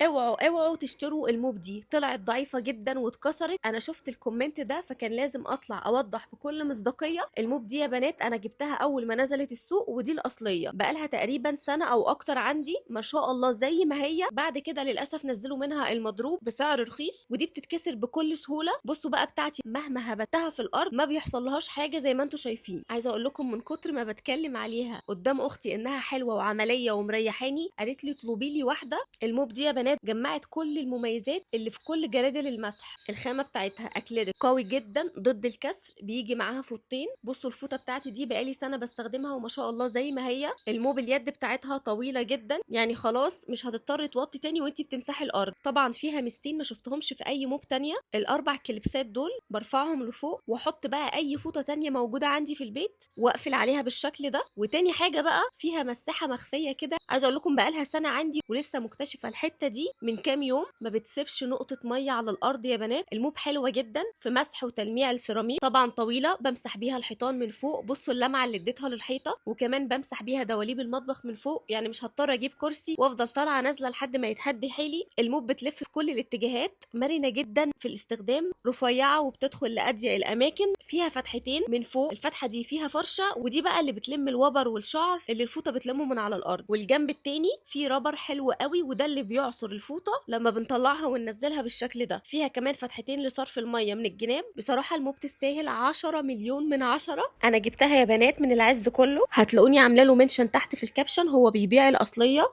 اوعوا اوعوا تشتروا الموب دي، طلعت ضعيفه جدا واتكسرت. انا شفت الكومنت ده فكان لازم اطلع اوضح بكل مصداقيه. الموب دي يا بنات انا جبتها اول ما نزلت السوق، ودي الاصليه بقالها تقريبا سنه او اكتر عندي، ما شاء الله زي ما هي. بعد كده للاسف نزلوا منها المضروب بسعر رخيص، ودي بتتكسر بكل سهوله. بصوا بقى بتاعتي مهما هبتها في الارض ما بيحصلهاش حاجه زي ما انتم شايفين. عايزه اقول لكم من كتر ما بتكلم عليها قدام اختي انها حلوه وعمليه ومريحاني، قالت لي اطلبي لي واحده. الموب دي يا بنات جمعت كل المميزات اللي في كل جرادل المسح. الخامه بتاعتها اكليريك قوي جدا ضد الكسر، بيجي معاها فوطين. بصوا الفوطه بتاعتي دي بقالي سنه بستخدمها وما شاء الله زي ما هي. الموب اليد بتاعتها طويله جدا، يعني خلاص مش هتضطري توطي تاني وانتي بتمسحي الارض. طبعا فيها ميزتين ما شفتهمش في اي موب تانية، الاربع كليبسات دول برفعهم لفوق واحط بقى اي فوطه تانية موجوده عندي في البيت واقفل عليها بالشكل ده. وتاني حاجه بقى فيها مساحه مخفيه كده، عايزه اقول لكم بقالها سنه عندي ولسه مكتشفه الحته دي من كام يوم. ما بتسيبش نقطه ميه على الارض يا بنات. الموب حلوه جدا في مسح وتلميع السيراميك. طبعا طويله بمسح بيها الحيطان من فوق، بصوا اللمعه اللي اديتها للحيطه. وكمان بمسح بيها دواليب المطبخ من فوق، يعني مش هضطر اجيب كرسي وافضل طالعه نازله لحد ما يتهدي حيلي. الموب بتلف في كل الاتجاهات، مرنه جدا في الاستخدام، رفيعه وبتدخل لأضيق الاماكن. فيها فتحتين من فوق، الفتحه دي فيها فرشه، ودي بقى اللي بتلم الوبر والشعر اللي الفوطه بتلمه من على الارض. والجنب التاني فيه رابر حلو قوي، وده اللي بيعصر الفوطه لما بنطلعها وننزلها بالشكل ده. فيها كمان فتحتين لصرف الميه من الجناب. بصراحه الموب تستاهل 10 مليون من 10. انا جبتها يا بنات من العز كله، هتلاقوني عامله له منشن تحت في الكابشن، هو بيبيع الاصليه.